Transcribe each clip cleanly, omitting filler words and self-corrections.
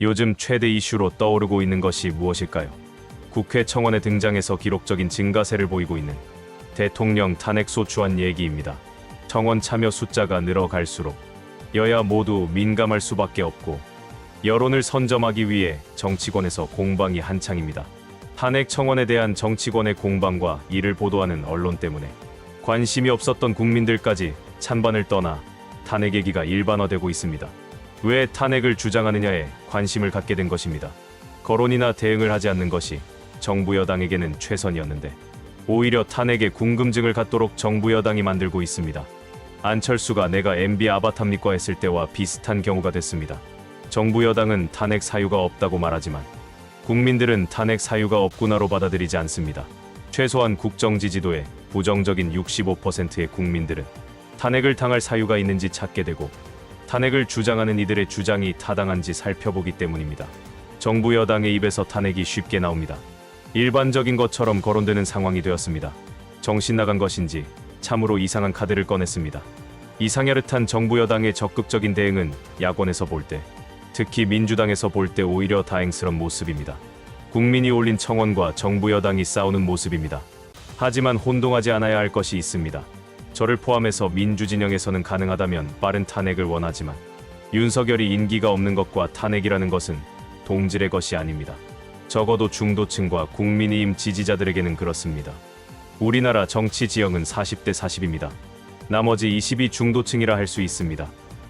요즘 최대 이슈로 떠오르고 있는 것이 무엇일까요? 국회 청원에 등장해서 기록적인 증가세를 보이고 있는 대통령 탄핵 소추안 얘기입니다. 청원 참여 숫자가 늘어갈수록 여야 모두 민감할 수밖에 없고 여론을 선점하기 위해 정치권에서 공방이 한창입니다. 탄핵 청원에 대한 정치권의 공방과 이를 보도하는 언론 때문에 관심이 없었던 국민들까지 찬반을 떠나 탄핵 얘기가 일반화되고 있습니다. 왜 탄핵을 주장하느냐에 관심을 갖게 된 것입니다. 거론이나 대응을 하지 않는 것이 정부 여당에게는 최선이었는데 오히려 탄핵에 궁금증을 갖도록 정부 여당이 만들고 있습니다. 안철수가 내가 MB 아바타입니까 했을 때와 비슷한 경우가 됐습니다. 정부 여당은 탄핵 사유가 없다고 말하지만 국민들은 탄핵 사유가 없구나로 받아들이지 않습니다. 최소한 국정 지지도의 부정적인 65%의 국민들은 탄핵을 당할 사유가 있는지 찾게 되고 탄핵을 주장하는 이들의 주장이 타당한지 살펴보기 때문입니다. 정부 여당의 입에서 탄핵이 쉽게 나옵니다. 일반적인 것처럼 거론되는 상황이 되었습니다. 정신 나간 것인지 참으로 이상한 카드를 꺼냈습니다. 이상야릇한 정부 여당의 적극적인 대응은 야권에서 볼 때, 특히 민주당에서 볼 때 오히려 다행스러운 모습입니다. 국민이 올린 청원과 정부 여당이 싸우는 모습입니다. 하지만 혼동하지 않아야 할 것이 있습니다. 저를 포함해서 민주진영에서는 가능하다면 빠른 탄핵을 원하지만 윤석열이 인기가 없는 것과 탄핵이라는 것은 동질의 것이 아닙니다. 적어도 중도층과 국민의힘 지지자들에게는 그렇습니다. 우리나라 정치 지형은 40대 40입니다. 나머지 20이 중도층이라 할 수 있습니다.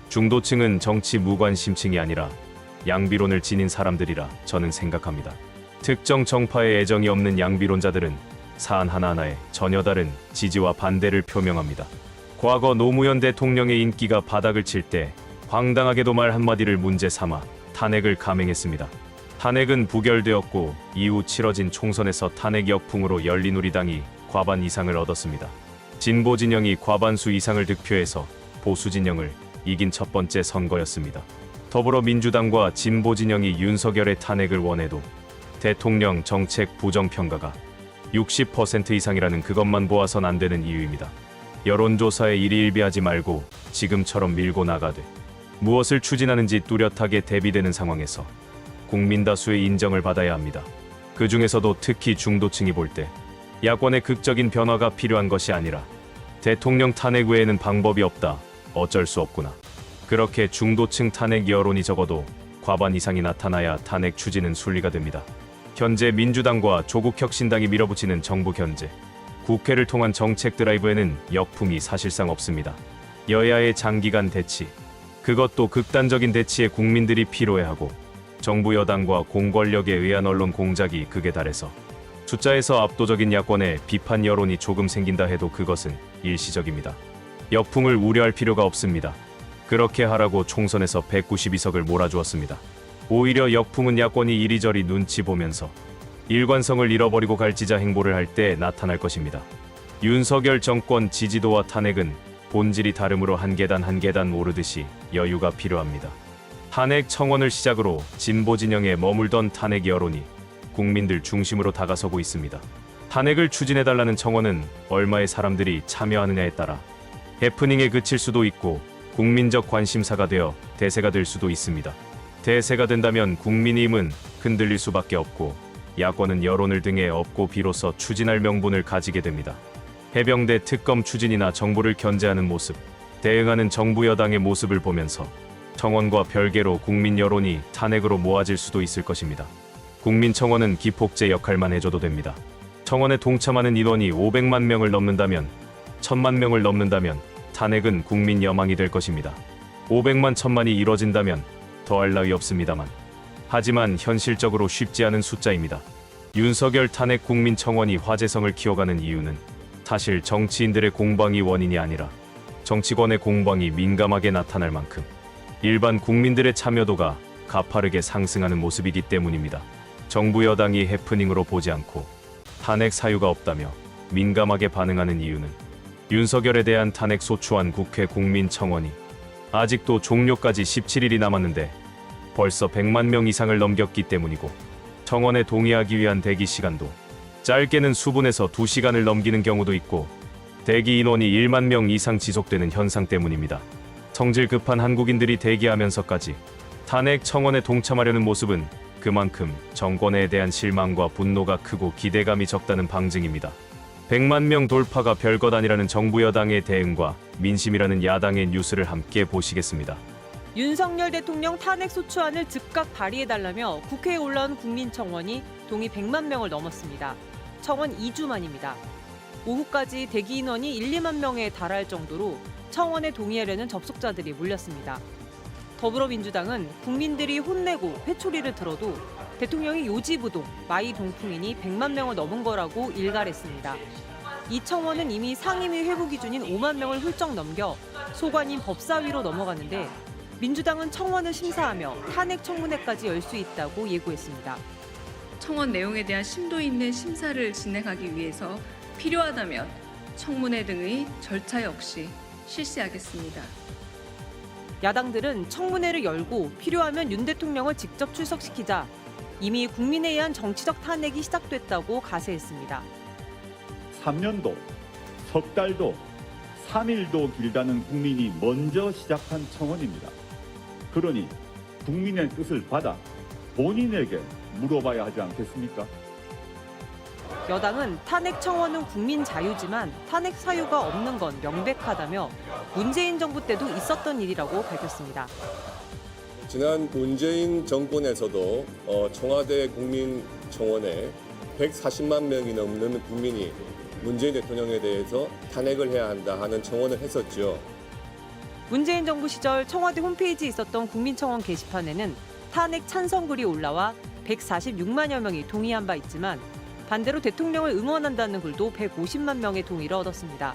중도층은 정치 무관심층이 아니라 양비론을 지닌 사람들이라 저는 생각합니다. 특정 정파에 애정이 없는 양비론자들은 사안 하나하나에 전혀 다른 지지와 반대를 표명합니다. 과거 노무현 대통령의 인기가 바닥을 칠 때 황당하게도 말 한마디를 문제 삼아 탄핵을 감행했습니다. 탄핵은 부결되었고 이후 치러진 총선에서 탄핵 역풍으로 열린우리당이 과반 이상을 얻었습니다. 진보 진영이 과반수 이상을 득표해서 보수 진영을 이긴 첫 번째 선거였습니다. 더불어민주당과 진보 진영이 윤석열의 탄핵을 원해도 대통령 정책 부정평가가 60% 이상이라는 그것만 보아선 안 되는 이유입니다. 여론조사에 일희일비하지 말고 지금처럼 밀고 나가되 무엇을 추진하는지 뚜렷하게 대비되는 상황에서 국민 다수의 인정을 받아야 합니다. 그 중에서도 특히 중도층이 볼 때 야권의 극적인 변화가 필요한 것이 아니라 대통령 탄핵 외에는 방법이 없다, 어쩔 수 없구나. 그렇게 중도층 탄핵 여론이 적어도 과반 이상이 나타나야 탄핵 추진은 순리가 됩니다. 현재 민주당과 조국혁신당이 밀어붙이는 정부 견제, 국회를 통한 정책 드라이브에는 역풍이 사실상 없습니다. 여야의 장기간 대치, 그것도 극단적인 대치에 국민들이 필요해하고 정부 여당과 공권력에 의한 언론 공작이 극에 달해서 숫자에서 압도적인 야권의 비판 여론이 조금 생긴다 해도 그것은 일시적입니다. 역풍을 우려할 필요가 없습니다. 그렇게 하라고 총선에서 192석을 몰아주었습니다. 오히려 역풍은 야권이 이리저리 눈치 보면서 일관성을 잃어버리고 갈지자 행보를 할 때 나타날 것입니다. 윤석열 정권 지지도와 탄핵은 본질이 다름으로 한 계단 한 계단 오르듯이 여유가 필요합니다. 탄핵 청원을 시작으로 진보 진영에 머물던 탄핵 여론이 국민들 중심으로 다가서고 있습니다. 탄핵을 추진해달라는 청원은 얼마의 사람들이 참여하느냐에 따라 해프닝에 그칠 수도 있고 국민적 관심사가 되어 대세가 될 수도 있습니다. 대세가 된다면 국민의힘은 흔들릴 수밖에 없고 야권은 여론을 등에 업고 비로소 추진할 명분을 가지게 됩니다. 해병대 특검 추진이나 정부를 견제하는 모습, 대응하는 정부 여당의 모습을 보면서 청원과 별개로 국민 여론이 탄핵으로 모아질 수도 있을 것입니다. 국민청원은 기폭제 역할만 해줘도 됩니다. 청원에 동참하는 인원이 500만 명을 넘는다면, 1000만 명을 넘는다면 탄핵은 국민 여망이 될 것입니다. 500만 1000만이 이뤄진다면 더할 나위 없습니다만, 하지만 현실적으로 쉽지 않은 숫자입니다. 윤석열 탄핵 국민청원이 화제성을 키워가는 이유는 사실 정치인들의 공방이 원인이 아니라 정치권의 공방이 민감하게 나타날 만큼 일반 국민들의 참여도가 가파르게 상승하는 모습이기 때문입니다. 정부 여당이 해프닝으로 보지 않고 탄핵 사유가 없다며 민감하게 반응하는 이유는 윤석열에 대한 탄핵 소추안 국회 국민청원이 아직도 종료까지 17일이 남았는데 벌써 100만 명 이상을 넘겼기 때문이고 청원에 동의하기 위한 대기 시간도 짧게는 수분에서 2시간을 넘기는 경우도 있고 대기 인원이 1만 명 이상 지속되는 현상 때문입니다. 성질 급한 한국인들이 대기하면서까지 탄핵 청원에 동참하려는 모습은 그만큼 정권에 대한 실망과 분노가 크고 기대감이 적다는 방증입니다. 100만 명 돌파가 별것 아니라는 정부 여당의 대응과 민심이라는 야당의 뉴스를 함께 보시겠습니다. 윤석열 대통령 탄핵 소추안을 즉각 발의해달라며 국회에 올라온 국민청원이 동의 100만 명을 넘었습니다. 청원 2주 만입니다. 오후까지 대기 인원이 1, 2만 명에 달할 정도로 청원에 동의하려는 접속자들이 몰렸습니다. 더불어민주당은 국민들이 혼내고 회초리를 들어도 대통령이 요지부동, 마이동풍이니 100만 명을 넘은 거라고 일갈했습니다. 이 청원은 이미 상임위 회부 기준인 5만 명을 훌쩍 넘겨 소관인 법사위로 넘어갔는데 민주당은 청원을 심사하며 탄핵 청문회까지 열 수 있다고 예고했습니다. 청원 내용에 대한 심도 있는 심사를 진행하기 위해서 필요하다면 청문회 등의 절차 역시 실시하겠습니다. 야당들은 청문회를 열고 필요하면 윤 대통령을 직접 출석시키자 이미 국민에 의한 정치적 탄핵이 시작됐다고 가세했습니다. 3년도, 석 달도, 3일도 길다는 국민이 먼저 시작한 청원입니다. 그러니 국민의 뜻을 받아 본인에게 물어봐야 하지 않겠습니까? 여당은 탄핵 청원은 국민 자유지만 탄핵 사유가 없는 건 명백하다며 문재인 정부 때도 있었던 일이라고 밝혔습니다. 지난 문재인 정권에서도 청와대 국민청원에 140만 명이 넘는 국민이 문재인 대통령에 대해서 탄핵을 해야 한다 하는 청원을 했었죠. 문재인 정부 시절 청와대 홈페이지에 있었던 국민청원 게시판에는 탄핵 찬성글이 올라와 146만여 명이 동의한 바 있지만 반대로 대통령을 응원한다는 글도 150만 명의 동의를 얻었습니다.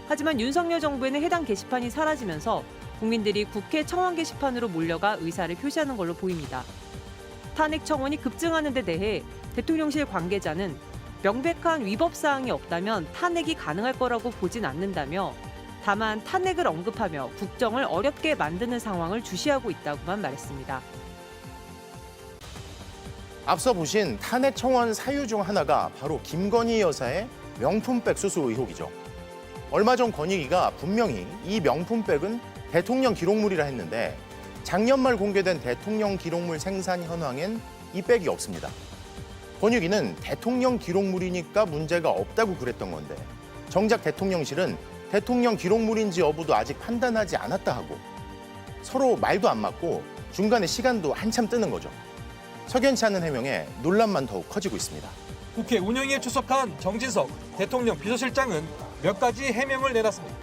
하지만 윤석열 정부에는 해당 게시판이 사라지면서 국민들이 국회 청원 게시판으로 몰려가 의사를 표시하는 걸로 보입니다. 탄핵 청원이 급증하는 데 대해 대통령실 관계자는 명백한 위법 사항이 없다면 탄핵이 가능할 거라고 보진 않는다며 다만 탄핵을 언급하며 국정을 어렵게 만드는 상황을 주시하고 있다고만 말했습니다. 앞서 보신 탄핵 청원 사유 중 하나가 바로 김건희 여사의 명품백 수수 의혹이죠. 얼마 전 권익위가 분명히 이 명품백은 대통령 기록물이라 했는데 작년 말 공개된 대통령 기록물 생산 현황엔 이 백이 없습니다. 권익위는 대통령 기록물이니까 문제가 없다고 그랬던 건데 정작 대통령실은 대통령 기록물인지 여부도 아직 판단하지 않았다 하고 서로 말도 안 맞고 중간에 시간도 한참 뜨는 거죠. 석연치 않은 해명에 논란만 더욱 커지고 있습니다. 국회 운영위에 출석한 정진석 대통령 비서실장은 몇 가지 해명을 내놨습니다.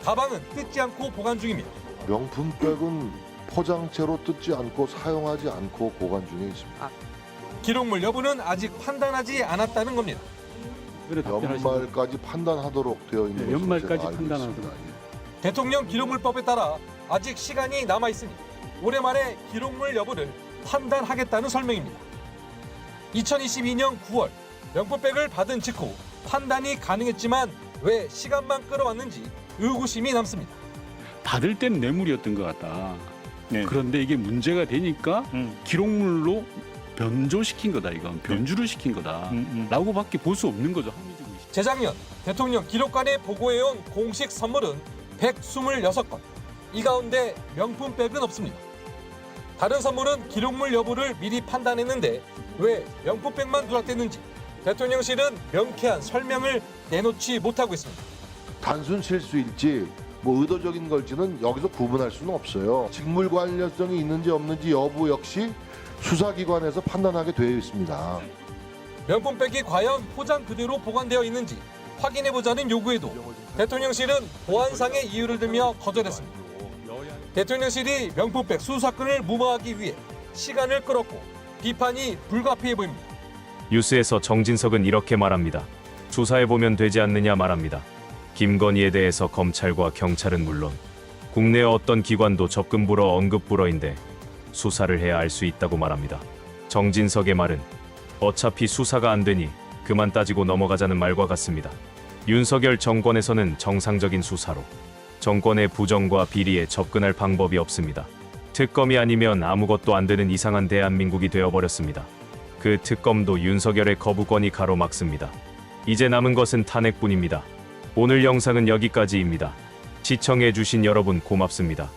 가방은 뜯지 않고 보관 중입니다. 명품백은 포장체로 뜯지 않고 사용하지 않고 보관 중에 있습니다. 기록물 여부는 아직 판단하지 않았다는 겁니다. 연말까지 판단하도록 되어 있는 것으로 연말까지 제가 알고 판단하도록. 있습니다. 예. 대통령 기록물법에 따라 아직 시간이 남아 있으니 올해 말에 기록물 여부를 판단하겠다는 설명입니다. 2022년 9월 명품백을 받은 직후 판단이 가능했지만 왜 시간만 끌어왔는지 의구심이 남습니다. 받을 땐 뇌물이었던 것 같다. 네. 그런데 이게 문제가 되니까 기록물로 변조시킨 거다. 이건 변주를 시킨 거다. 라고밖에 볼 수 없는 거죠. 합리적인 의식. 재작년 대통령 기록관에 보고해온 공식 선물은 126건. 이 가운데 명품백은 없습니다. 다른 선물은 기록물 여부를 미리 판단했는데 왜 명품백만 누락됐는지 대통령실은 명쾌한 설명을 내놓지 못하고 있습니다. 단순 실수일지 의도적인 걸지는 여기서 구분할 수는 없어요. 직물 관련성이 있는지 없는지 여부 역시 수사기관에서 판단하게 되어 있습니다. 명품백이 과연 포장 그대로 보관되어 있는지 확인해보자는 요구에도 대통령실은 보안상의 이유를 들며 거절했습니다. 대통령실이 명품백 수사권을 무마하기 위해 시간을 끌었고 비판이 불가피해 보입니다. 뉴스에서 정진석은 이렇게 말합니다. 수사해보면 되지 않느냐 말합니다. 김건희에 대해서 검찰과 경찰은 물론 국내 어떤 기관도 접근 불허 언급 불허인데 수사를 해야 알 수 있다고 말합니다. 정진석의 말은 어차피 수사가 안 되니 그만 따지고 넘어가자는 말과 같습니다. 윤석열 정권에서는 정상적인 수사로 정권의 부정과 비리에 접근할 방법이 없습니다. 특검이 아니면 아무것도 안 되는 이상한 대한민국이 되어버렸습니다. 그 특검도 윤석열의 거부권이 가로막습니다. 이제 남은 것은 탄핵뿐입니다. 오늘 영상은 여기까지입니다. 시청해주신 여러분 고맙습니다.